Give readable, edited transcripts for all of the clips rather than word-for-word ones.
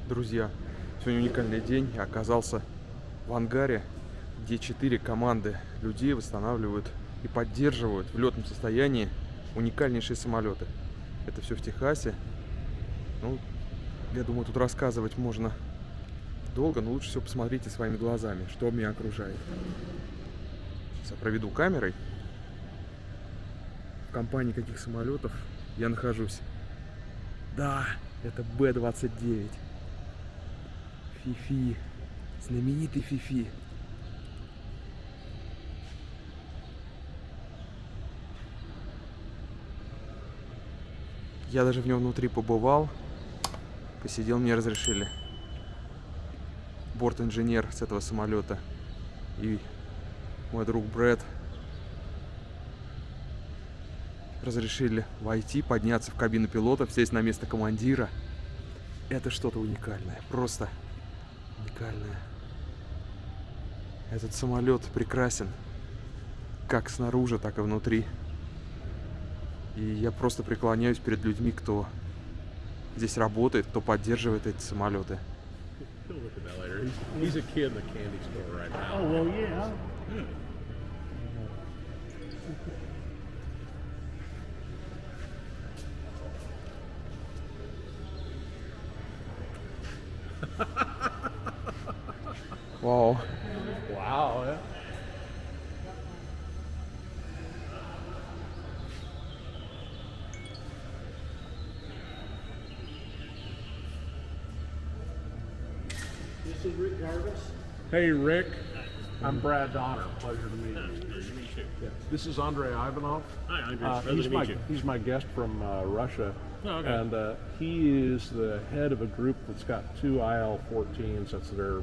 Друзья, сегодня уникальный день. Я оказался в ангаре, где 4 команды людей восстанавливают и поддерживают в летном состоянии уникальнейшие самолеты. Это все в Техасе. Ну, я думаю, тут рассказывать можно долго, но лучше всего посмотрите своими глазами, что меня окружает. Сейчас я проведу камерой. В компании каких самолетов я нахожусь. Да, это Б-29. FIFI. Знаменитый FIFI. Я даже в нем внутри побывал. Посидел, мне разрешили. Борт-инженер с этого самолета и мой друг Брэд разрешили войти, подняться в кабину пилота, сесть на место командира. Это что-то уникальное, просто уникальное. Этот самолет прекрасен, как снаружи, так и внутри. И я просто преклоняюсь перед людьми, кто здесь работает, кто поддерживает эти самолеты. He'll look at that later. He's a kid in the candy store right now. Oh, well, yeah. Вау. Wow. Yeah. This is Rick Jarvis. Hey, Rick. I'm Brad Donner. Pleasure to meet you. Nice to meet you. Yeah. This is Andre Ivanov. Hi, Andre. Pleasure to meet you. He's my guest from Russia. Oh, okay. And he is the head of a group that's got 2 IL-14s. That's their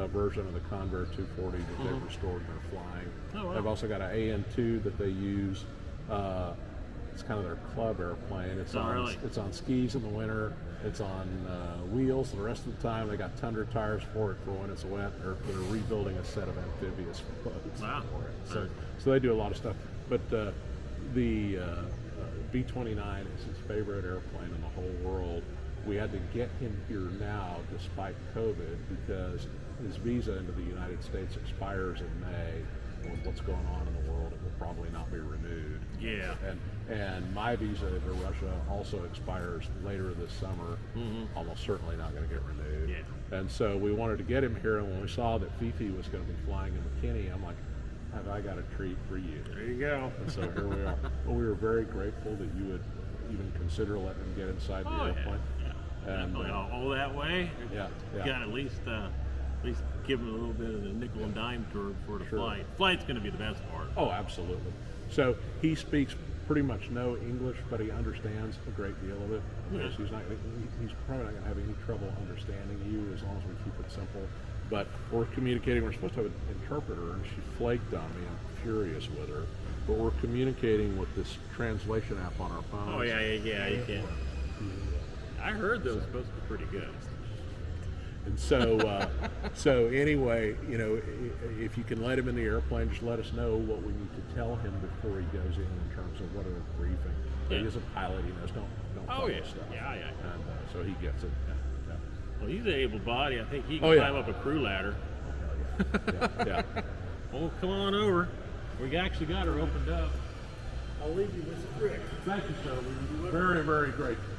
version of the Convair 240 that they've restored and they're flying. Oh, wow. They've also got an AN2 that they use. It's kind of their club airplane. It's really? It's on skis in the winter. It's on wheels the rest of the time. They got Tundra tires for it for when it's wet. They're rebuilding a set of amphibious boats Wow. for it. So they do a lot of stuff. But the B-29 is his favorite airplane in the whole world. We had to get him here now despite COVID because his visa into the United States expires in May. And with what's going on in the world, it will probably not be renewed. Yeah. And my visa to Russia also expires later this summer. Almost certainly not going to get renewed. Yeah. And so we wanted to get him here, and when we saw that FIFI was going to be flying in McKinney, I'm like, have I got a treat for you? There you go. And so here we are. Well, we were very grateful that you would even consider letting him get inside the Oh, airplane. yeah. And Definitely all that way. yeah, You got to at least give him a little bit of the nickel and dime tour for the Sure. flight. Flight's going to be the best part. Oh, absolutely. So he speaks pretty much no English, but he understands a great deal of it. Yeah. He's probably not going to have any trouble understanding you as long as we keep it simple. But we're communicating. We're supposed to have an interpreter, and she flaked on me. I'm furious with her. But we're communicating with this translation app on our phones. Oh, yeah, you can. I heard those were supposed to be pretty good. And so, so anyway, you know, if you can let him in the airplane, just let us know what we need to tell him before he goes in terms of what a briefing. Yeah. He is a pilot. He knows don't Oh, follow yeah. stuff. Yeah. And so he gets it. Yeah. Well, he's an able body. I think he can Oh, yeah. climb up a crew ladder. Yeah. Well, come on over. We actually got her opened up. I'll leave you with Rick. Thank you, sir. We're very, very grateful.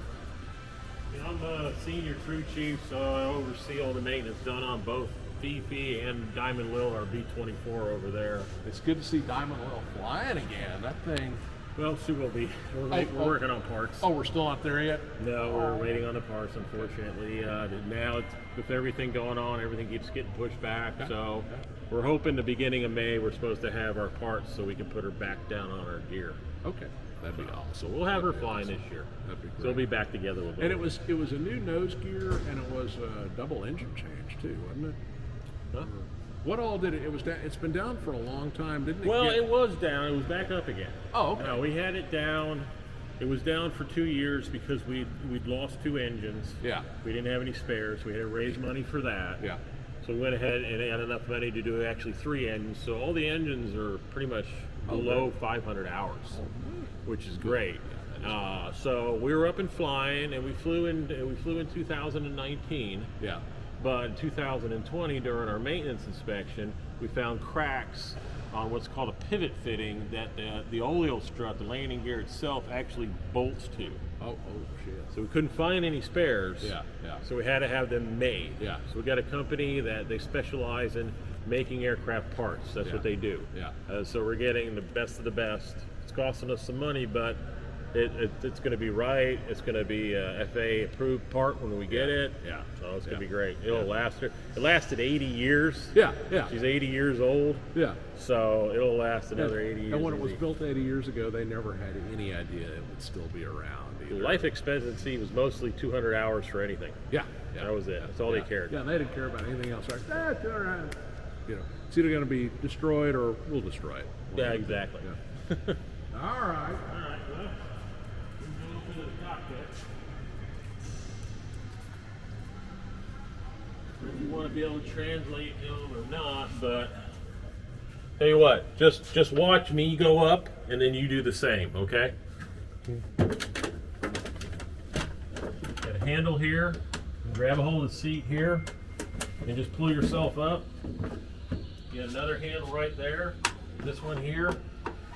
I'm a senior crew chief, so I oversee all the maintenance done on both FIFI and Diamond Lil, our B-24 over there. It's good to see Diamond Lil flying again. That thing. Well, she will be. We're working on parts. Oh, we're still not there yet? No, we're waiting on the parts, unfortunately. Now, with everything going on, everything keeps getting pushed back. So we're hoping the beginning of May we're supposed to have our parts so we can put her back down on our gear. Okay. That'd be awesome. So we'll have her That'd be flying awesome. this year. That'd be So great. we'll be back together with her. And it was a new nose gear, and it was a double engine change too, wasn't it? Huh? What all did it? It was down. It's been down for a long time, didn't it? Well, get, it was down. It was back up again. Oh, okay. No, we had it down. It was down for 2 years because we'd lost 2 engines. Yeah. We didn't have any spares. We had to raise money for that. Yeah. So we went ahead and had enough money to do actually 3 engines. So all the engines are pretty much below 500 hours, which is great. So we were up and flying, and we flew in 2019. Yeah. But in 2020, during our maintenance inspection, we found cracks on what's called a pivot fitting that the oleo strut, the landing gear itself, actually bolts to. Oh shit. So we couldn't find any spares. Yeah. So we had to have them made. Yeah. So we got a company that they specialize in making aircraft parts. That's what they do. Yeah. So we're getting the best of the best. It's costing us some money, but it's going to be right. It's going to be a FAA approved part when we get it. Yeah. So it's going to be great. It'll last her. It lasted 80 years. Yeah. She's 80 years old. Yeah. So it'll last another 80 years. And when it was easy. built 80 years ago, they never had any idea it would still be around either. Life expectancy was mostly 200 hours for anything. Yeah. That was it. That's all they cared. Yeah, they didn't care about anything else. Like, it's either going to be destroyed or we'll destroy it. Yeah, exactly. Yeah. All right. All right, well, we can go to the cockpit. If you want to be able to translate them or not, but tell you what, just watch me go up, and then you do the same, okay? Got a handle here. Grab a hold of the seat here, and just pull yourself up. Get another handle right there. This one here.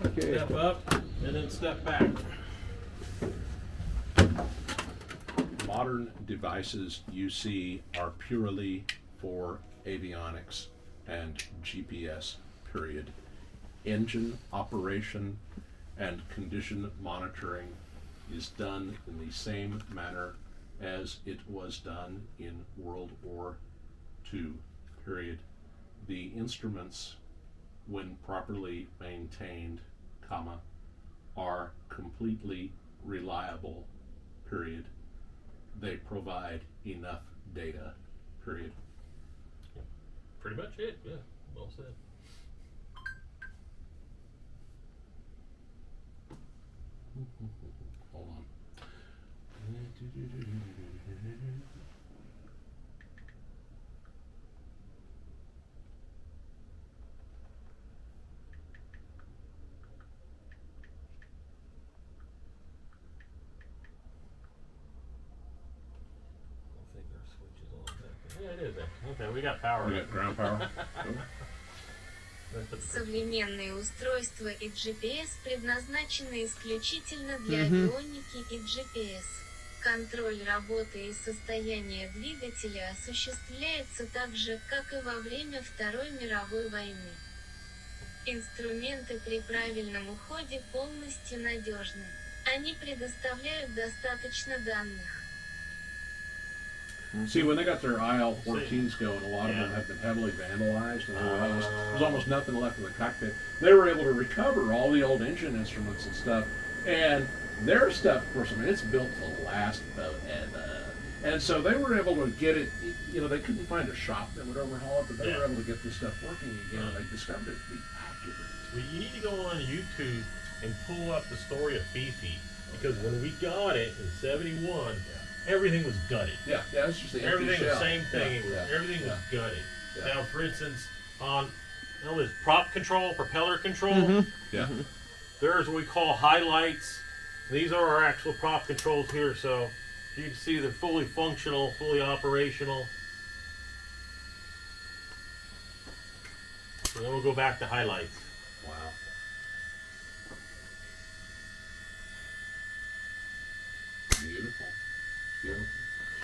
Okay. Step up, and then step back. Modern devices you see are purely for avionics and GPS, period. Engine operation and condition monitoring is done in the same manner as it was done in World War II, period. The instruments, when properly maintained, are completely reliable, period. They provide enough data, period. Pretty much it, yeah. Well said. Hold on. I think our switch is on back there. Yeah, it is there. Okay, we got power. We got ground power. Современные устройства и GPS предназначены исключительно для авионики и GPS. Контроль работы и состояния двигателя осуществляется так же, как и во время Второй мировой войны. Инструменты при правильном уходе полностью надежны. Они предоставляют достаточно данных. See, when they got their IL-14s going, a lot of them have been heavily vandalized, and there was almost nothing left in the cockpit. They were able to recover all the old engine instruments and stuff, and their stuff, of course, I mean, it's built to last forever. And so they were able to get it, you know, they couldn't find a shop that would overhaul it, but they were able to get this stuff working again, and they discovered it to be accurate. Well, you need to go on YouTube and pull up the story of FIFI, because when we got it in '71, everything was gutted. Yeah, it's just the empty Everything shell. the same thing. Everything was gutted. Yeah. Now, for instance, on this prop control, propeller control, Yeah. there's what we call highlights. These are our actual prop controls here, so you can see they're fully functional, fully operational. So then we'll go back to highlights. Wow. Beautiful. Beautiful.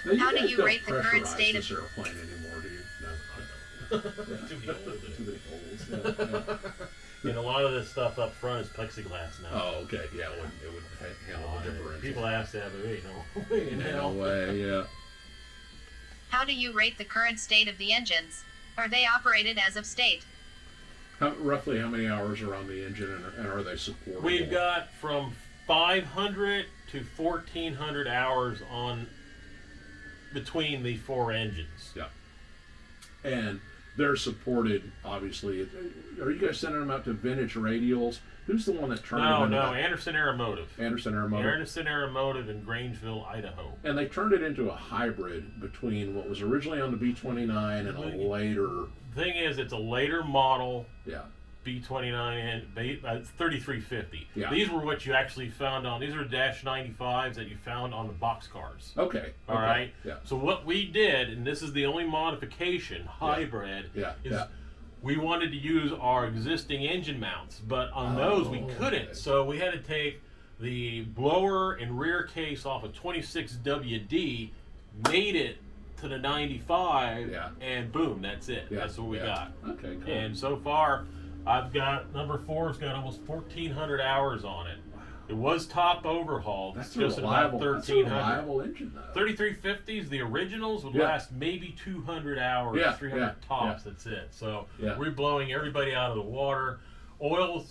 Now, How do guys you don't rate the current pressurize state of- this airplane anymore, do you? No. Too many holes in it. Too many holes. Yeah. And a lot of this stuff up front is plexiglass now. Oh, okay. Yeah, it would handle the differential. People ask that, but we ain't No way, yeah. How do you rate the current state of the engines? Are they operated as of state? Roughly how many hours are on the engine, and are they supportable? We've got from 500 to 1,400 hours on between the four engines. Yeah. And they're supported, obviously. Are you guys sending them out to Vintage Radials? Who's the one that turned it into Anderson Aeromotive. Anderson Aeromotive. Anderson Aeromotive in Grangeville, Idaho. And they turned it into a hybrid between what was originally on the B-29 and a later... The thing is, it's a later model. Yeah. B-29 and 3350. Yeah. These were what you actually found on. These are Dash 95s that you found on the boxcars. Okay. All right. Yeah. So what we did, and this is the only modification hybrid, is we wanted to use our existing engine mounts, but on those we couldn't. Okay. So we had to take the blower and rear case off a 26WD, made it to the 95, and boom, that's it. That's what we got. Okay, cool. And so far, I've got number 4's got almost 1,400 hours on it. It was top overhauled. That's just reliable. about That's a 1,300. reliable engine, though. 3350s, the originals, would last maybe 200 hours, 300 tops. That's it. So we're blowing everybody out of the water. Oil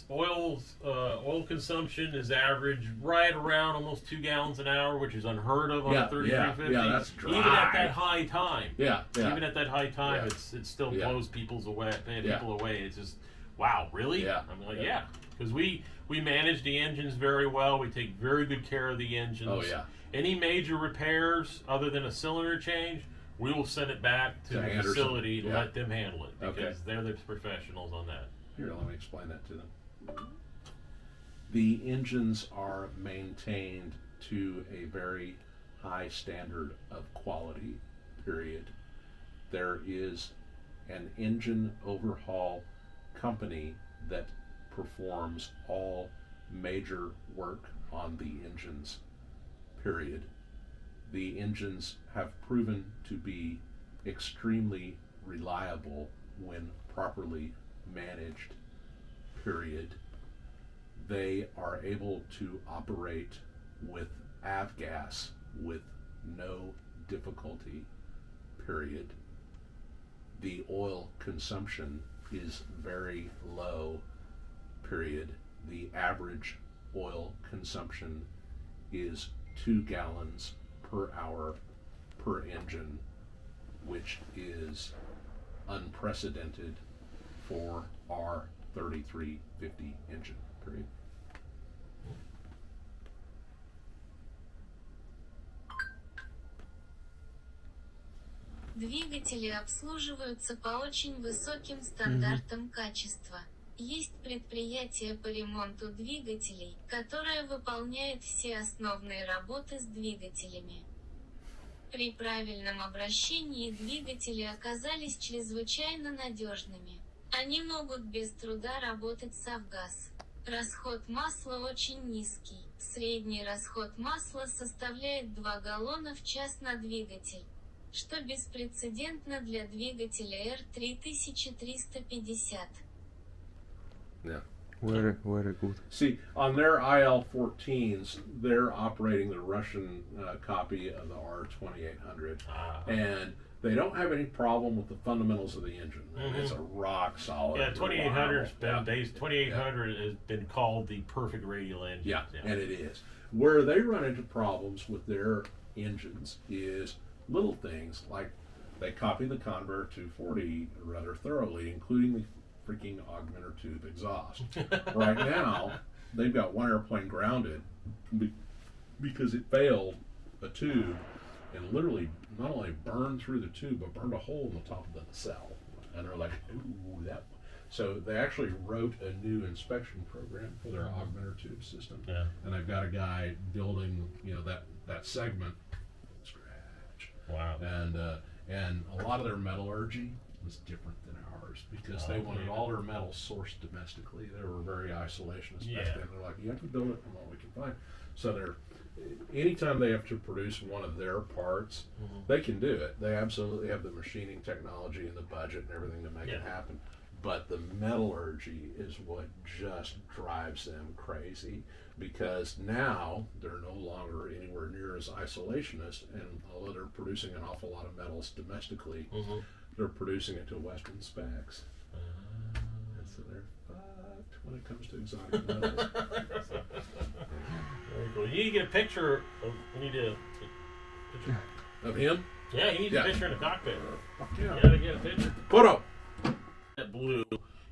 consumption is average right around almost 2 gallons an hour, which is unheard of on a 3350. Yeah, that's dry. Even at that high time. Yeah. Even at that high time, it still blows people away. It's just, wow, really? Yeah. I'm like, because we manage the engines very well. We take very good care of the engines. Oh, yeah. Any major repairs other than a cylinder change, we will send it back to the Anderson. facility to let them handle it, because Okay. they're the professionals on that. Here, let me explain that to them. The engines are maintained to a very high standard of quality, period. There is an engine overhaul company that performs all major work on the engines, period. The engines have proven to be extremely reliable when properly managed, period. They are able to operate with avgas with no difficulty, period. The oil consumption is very low, period. The average oil consumption is 2 gallons per hour per engine, which is unprecedented for our 3350 engine, period. Двигатели обслуживаются по очень высоким стандартам качества. Есть предприятие по ремонту двигателей, которое выполняет все основные работы с двигателями. При правильном обращении двигатели оказались чрезвычайно надежными. Они могут без труда работать с авгаз. Расход масла очень низкий. Средний расход масла составляет 2 галлона в час на двигатель, что беспрецедентно для двигателя R3350. Yeah. Very, very good. See, on their IL-14s, they're operating the Russian copy of the R2800, and they don't have any problem with the fundamentals of the engine. It's a rock solid. Yeah, 2800's been based. 2800 has been called the perfect radial engine. Yeah, and it is. Where they run into problems with their engines is little things like they copy the Convair 240 rather thoroughly, including the freaking augmenter tube exhaust. Right now, they've got one airplane grounded because it failed a tube and literally not only burned through the tube, but burned a hole in the top of the nacelle. And they're like, ooh, that. So they actually wrote a new inspection program for their augmenter tube system. Yeah. And they've got a guy building, that segment from scratch. Wow. And a lot of their metallurgy was different than ours because they wanted all their metals sourced domestically. They were very isolationist back then. They're like, you have to build it from what we can find. So anytime they have to produce one of their parts, they can do it. They absolutely have the machining technology and the budget and everything to make it happen. But the metallurgy is what just drives them crazy, because now they're no longer anywhere near as isolationist, and although they're producing an awful lot of metals domestically, they're producing it to Western specs. And so they're fucked when it comes to exotic metals. Very cool. You need to get a picture of. Picture. Of him? Yeah, you need a picture in the cockpit. Fuck yeah. You gotta get a picture. Photo! That blue,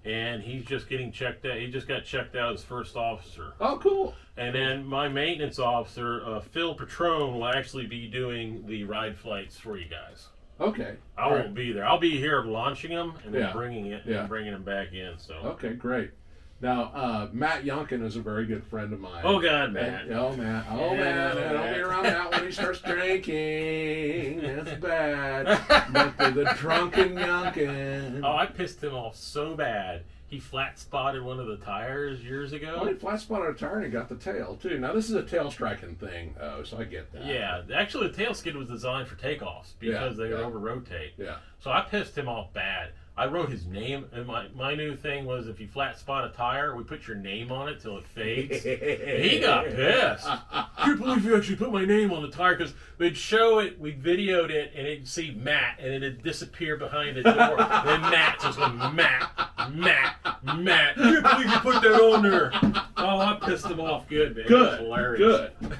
and he's just getting checked out. He just got checked out as first officer. Oh, cool. And then my maintenance officer, Phil Petrone, will actually be doing the ride flights for you guys. Okay. I won't be there. I'll be here launching them and then Yeah. bringing it Yeah. and bringing them back in. So. Okay, great. Now, Matt Yonkin is a very good friend of mine. Oh God, Matt. Oh, Matt. Oh, Yeah, man. Matt. Don't be around Matt when he starts drinking. That's bad. But the drunken Yonkin. Oh, I pissed him off so bad. He flat spotted one of the tires years ago. Well, he flat spotted a tire and he got the tail, too. Now, this is a tail striking thing, so I get that. Yeah, actually, the tail skid was designed for takeoffs because they would over rotate. Yeah. So I pissed him off bad. I wrote his name, and my new thing was if you flat spot a tire, we put your name on it till it fades. He got pissed. I can't believe you actually put my name on the tire, because we'd show it, we videoed it, and it'd see Matt, and it'd disappear behind the door. And then Matt just went, Matt. I can't believe you put that on there. Oh, I pissed him off good, man. It was hilarious. Good.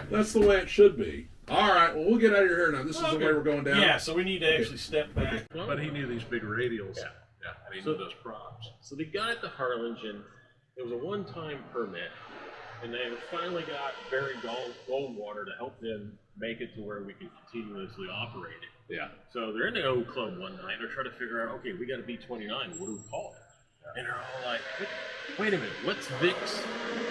That's the way it should be. All right, well, we'll get out of your hair now. This is the way we're going down. Yeah, so we need to actually step back. But he knew these big radials. Yeah. Yeah, and he So- knew those props. So they got it to Harlingen. It was a one-time permit, and they finally got Barry Goldwater to help them make it to where we can continuously operate it. Yeah. So they're in the old club one night. They're trying to figure out, okay, we got a B-29. What do we call it? And they're all like, wait a minute, what's Vic's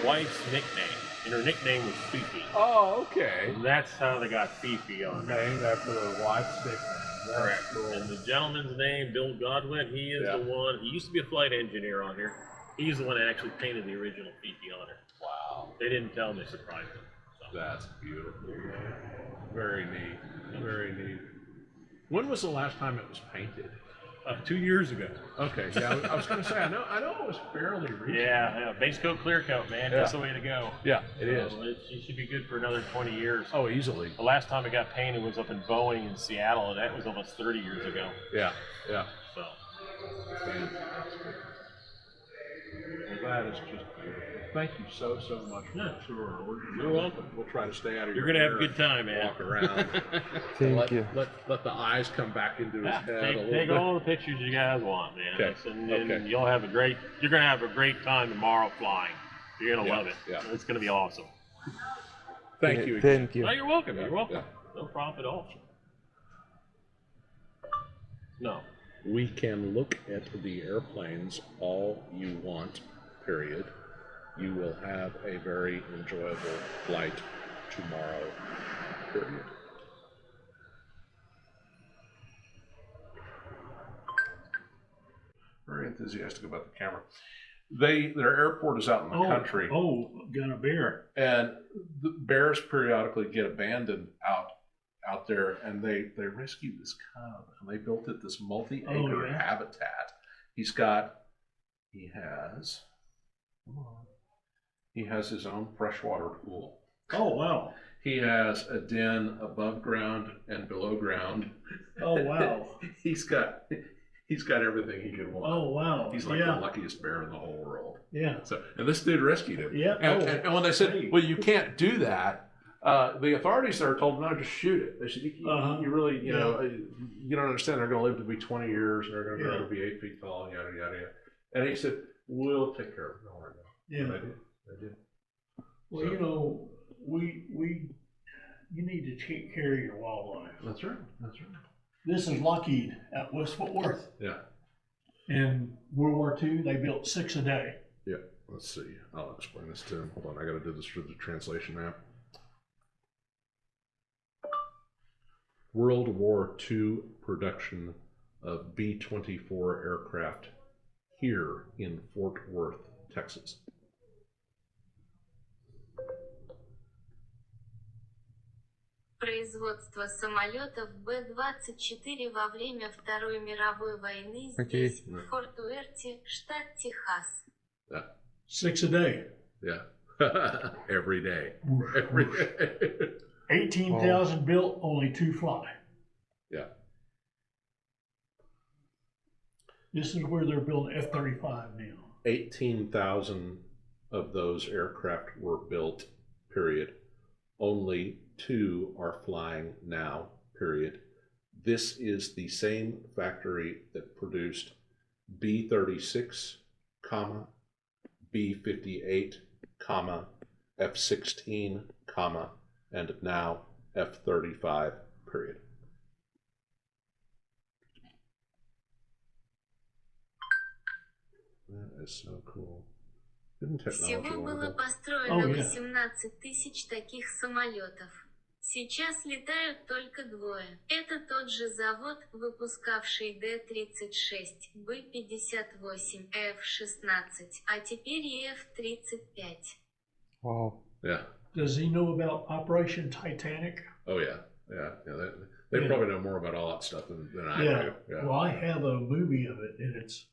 wife's nickname? And her nickname was FIFI. Oh, okay. And that's how they got FIFI on there. Named after the wife's nickname. Correct. And the gentleman's name, Bill Godwin, he is the one. He used to be a flight engineer on here. He's the one that actually painted the original FIFI on it. Wow. They didn't tell him, they surprised him. So. That's beautiful. Very neat. Very neat. When was the last time it was painted? 2 years ago. Okay, yeah, I was going to say, I know it was fairly recent. Yeah, base coat, clear coat, man. That's the way to go. Yeah, it is. So it should be good for another 20 years. Oh, easily. The last time it got painted was up in Boeing in Seattle, and that was almost 30 years ago. Yeah, yeah. So. Fantastic. Well, that is just beautiful. Thank you so much. Yeah. Sure. You're welcome. We'll try to stay out of You're your going to have a hair good time, man. Walk around. Thank you. Let the eyes come back into his head a little Take bit. all the pictures you guys want, man. Okay. And Okay. you'll have you're going to have a great time tomorrow flying. You're going to Yeah, love it. yeah. It's going to be awesome. Thank you again. Thank you. Oh, you're welcome. Yeah, You're welcome. yeah. No problem at all. No. We can look at the airplanes all you want, period. You will have a very enjoyable flight tomorrow, period. Very enthusiastic about the camera. Their airport is out in the country, Oh, got a bear. and the bears periodically get abandoned out there, and they rescued this cub, and they built it this multi-acre habitat. He has his own freshwater pool. Oh, wow. He has a den above ground and below ground. Oh, wow. He's got everything he could want. Oh, wow. He's like the luckiest bear in the whole world. Yeah. So, and this dude rescued him. Yeah. And when they said, "Well, you can't do that," the authorities there told him, "No, just shoot it." They said, "You really, you know, you don't understand. They're going to live to be 20 years, and they're going to grow to be 8 feet tall, and yada yada yada." And he said, "We'll take care of it. Don't worry about it." Yeah. And they did. Well, So- you know, you need to take care of your wildlife. That's right. That's right. This is Lockheed at West Fort Worth. Yeah. In World War II, they built 6 a day. Yeah. Let's see. I'll explain this to him. Hold on. I got to do this for the translation map. World War II production of B-24 aircraft here in Fort Worth, Texas. Производство самолетов Б-24 во время Второй мировой войны здесь, в Форт-Уэрте, штат Техас. Yeah. 6 a day. Yeah. Every day. Every day. 18,000 built, only 2 fly. Yeah. This is where they're building F-35 now. 18,000 of those aircraft were built, period. Only 2 are flying now, period. This is the same factory that produced B-36, comma, B-58, comma, F-16, comma, and now F-35, period. is so cool. Isn't technology Всего было wonderful? построено Oh, yeah. 18 тысяч таких самолетов. Сейчас летают только двое. Это тот же завод, выпускавший Д-36, Б-58, Ф-16, а теперь и Ф-35. Вау. Yeah. Does he know about Operation Titanic? Oh yeah. They Yeah. probably know more about all that stuff than I Yeah. do. Yeah. Well, I have a movie of it, and it's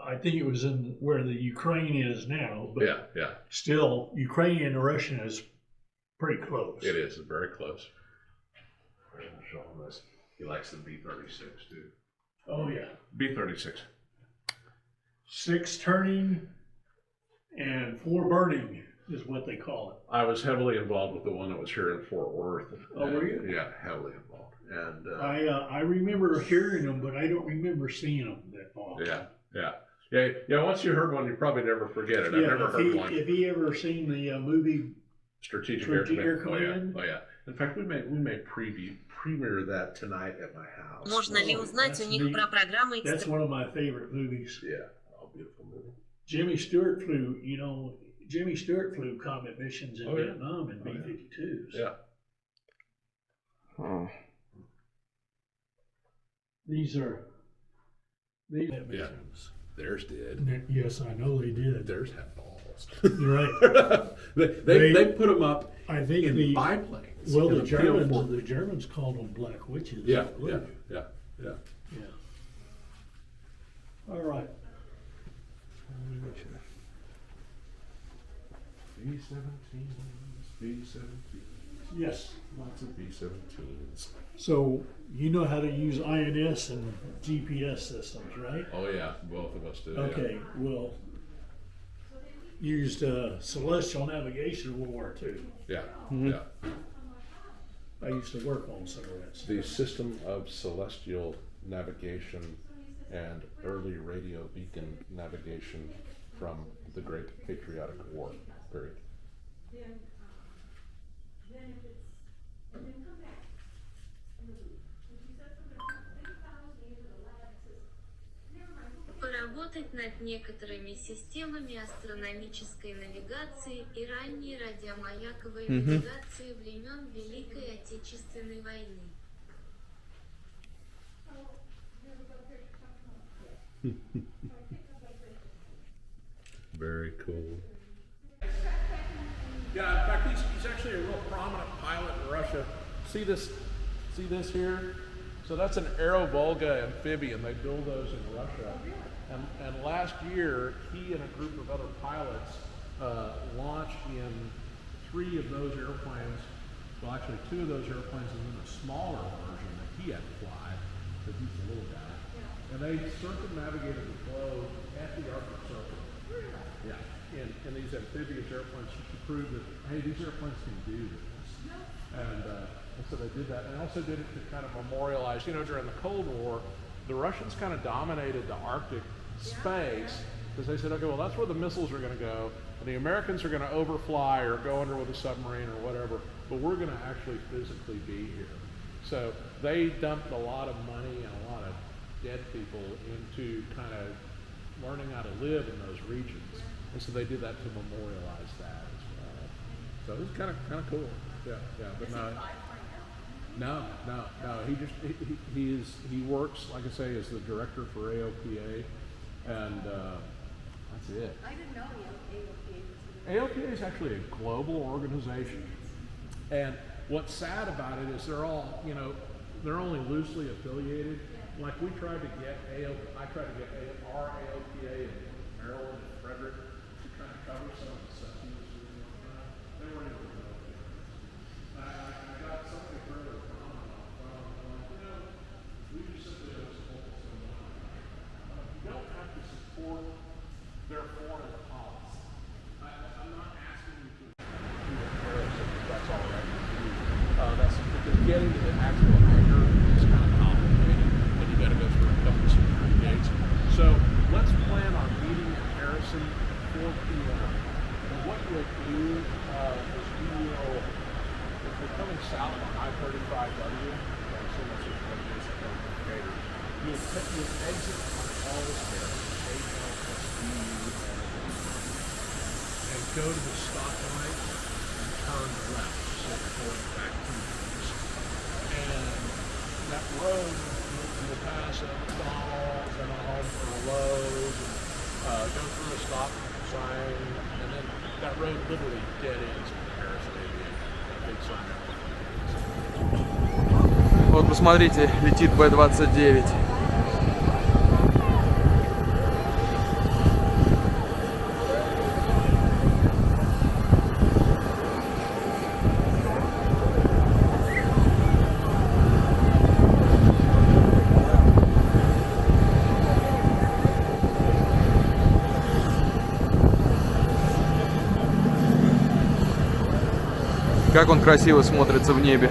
I think it was in where the Ukraine is now, but Yeah. still, Ukraine and Russian is pretty close. It is very close. I'm gonna show him this. He likes the B-36 too. Oh yeah. B-36. 6 turning and 4 burning is what they call it. I was heavily involved with the one that was here in Fort Worth. Oh, were you? Yeah, heavily involved. And I remember hearing them, but I don't remember seeing them that often. yeah. Once you heard one, you probably never forget it. I've never heard one. If he ever seen the movie Strategic Air Command. Command? Oh yeah. In fact, we may premiere that tonight at my house. Можно ли узнать у них про программы That's one of my favorite movies. Yeah. Oh, beautiful movie. Jimmy Stewart flew combat missions in Oh, yeah. Vietnam in Oh, yeah. B-52s. Yeah. Huh. These missions. Theirs did. Yes, I know they did. Theirs had balls. You're right. they put them up I think in the biplanes. well, in the a field for- Germans called them black witches. I Yeah. believe. All right. B-17s. Yes. Lots of B-17s. So you know how to use INS and GPS systems, right? Oh yeah, both of us do. Okay. Well, used celestial navigation in World War II. Yeah. Mhm. Yeah. I used to work on some of that stuff. The system of celestial navigation and early radio beacon navigation from the Great Patriotic War period. Поработать над некоторыми системами астрономической навигации и ранней радиомаяковой навигации времен Великой Отечественной войны. Very cool. Yeah, in fact, he's actually a real prominent pilot in Russia. See this here? So that's an Aero Volga amphibian. They build those in Russia. And last year, he and a group of other pilots launched in 3 of those airplanes. Well, actually 2 of those airplanes and then a smaller version that he had to fly, because he's a little guy. And they circumnavigated the globe at the Arctic Circle. Yeah, in these amphibious airplanes to prove that, hey, these airplanes can do this. And so they did that. And also did it to kind of memorialize, during the Cold War, the Russians kind of dominated the Arctic space because they said, okay, well, that's where the missiles are going to go. And the Americans are going to overfly or go under with a submarine or whatever, but we're going to actually physically be here. So they dumped a lot of money and a lot of dead people into kind of learning how to live in those regions. And so they did that to memorialize that as well. So it was kind of cool. Yeah, but no. He works, like I say, as the director for AOPA, and that's it. I didn't know AOPA is actually a global organization, and what's sad about it is they're all, they're only loosely affiliated. Like I tried to get our AOPA in Maryland and Frederick to kind of cover some of the stuff he was doing. They weren't able to know. I got something further prominent on the phone. We just simply don't support someone. You don't have to support their foreign policy. I'm not asking you to do a terrorist if that's all right with you. That's getting to the actual anger is kind of complicated, and you got to go through a couple of security gates. So let's plan on meeting in Harrison 4 p.m. And what you'll do is you will, if you're coming south on I-35W, I assume that's just what it is, you'll exit on all the stairs, go to the stoplight and turn left, so you're going back to the east. And that road, you'll pass a McDonald's and a Home for Lowe's, and go through a stop sign, and then that road literally dead ends in Harrison Aviation. That big sign out there. Вот посмотрите, летит Б-29. Как он красиво смотрится в небе.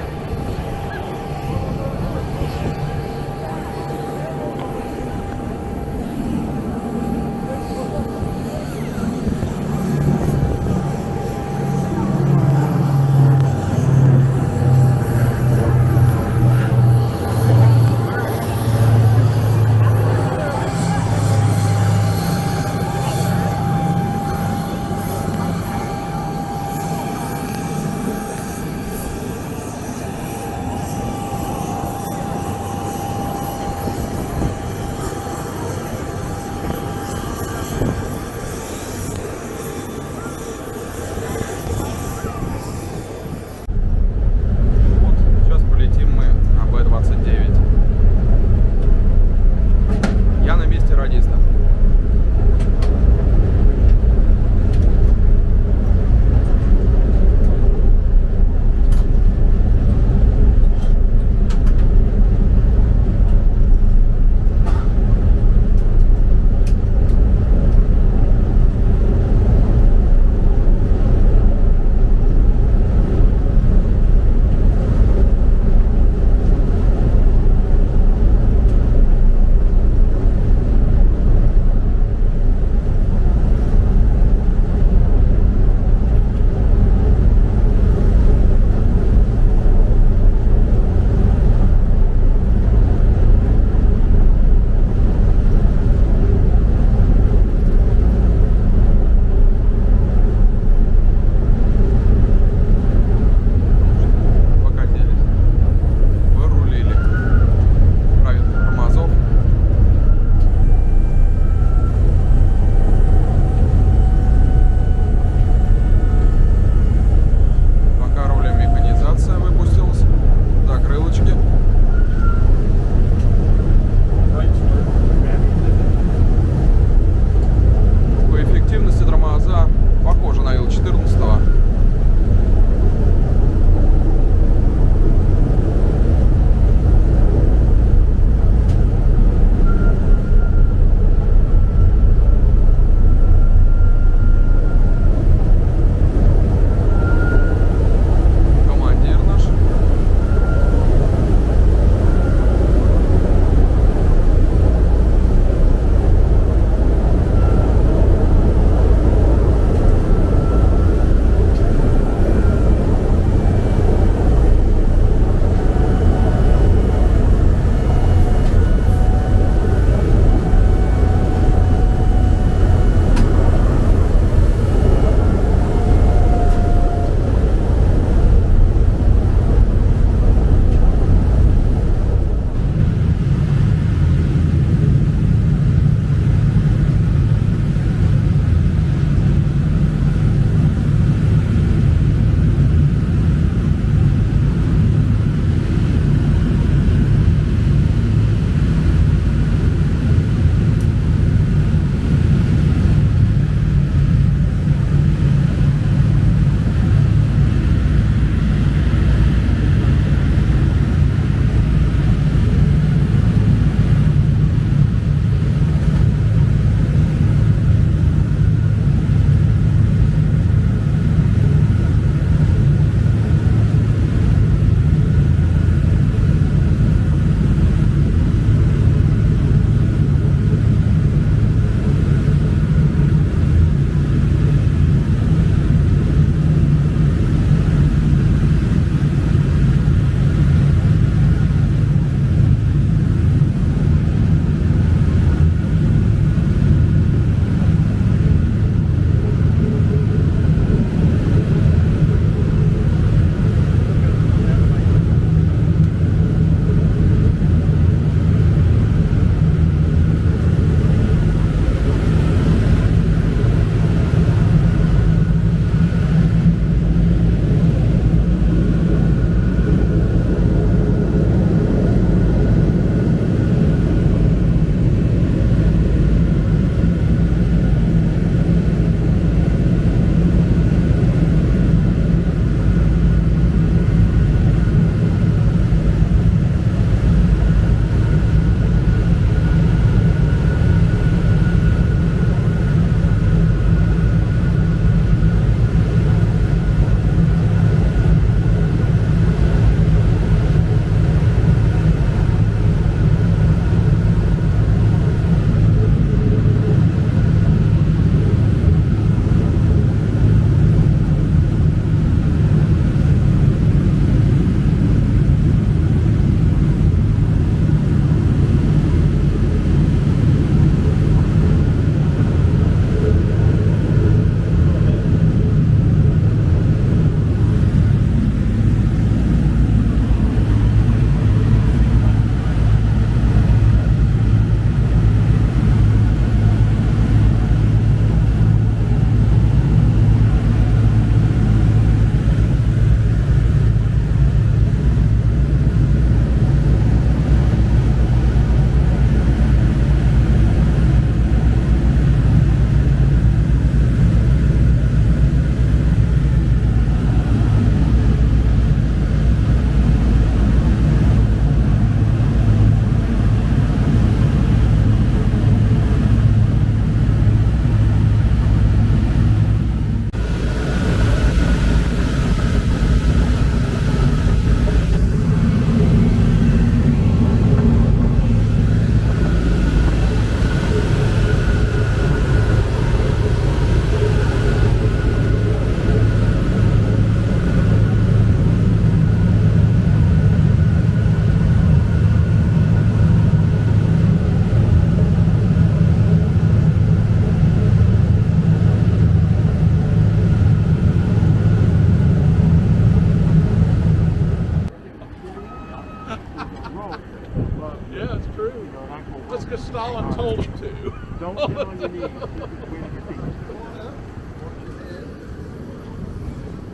That's because Stalin told him to. Don't get on your knees.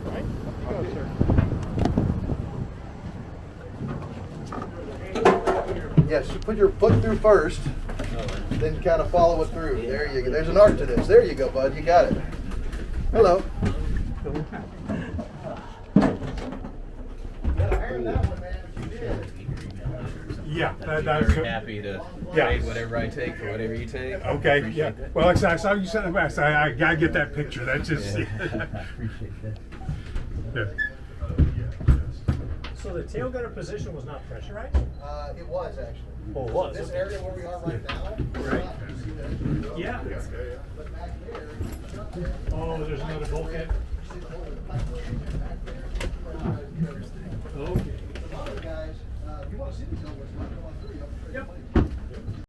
Right? Up you go, sir. Yes, you put your foot through first, then kind of follow it through. There you go. There's an art to this. There you go, bud. You got it. Hello. Yeah, Very happy to trade whatever I take for whatever you take. Okay, Appreciate yeah. that. Well, like I saw you sent it back, so I gotta get that picture. That's just. Appreciate that. Yeah. So the tail gunner position was not pressurized? It was actually. Oh, it was. This area where we are right now. Yeah. But back there. Oh, there's another bulkhead.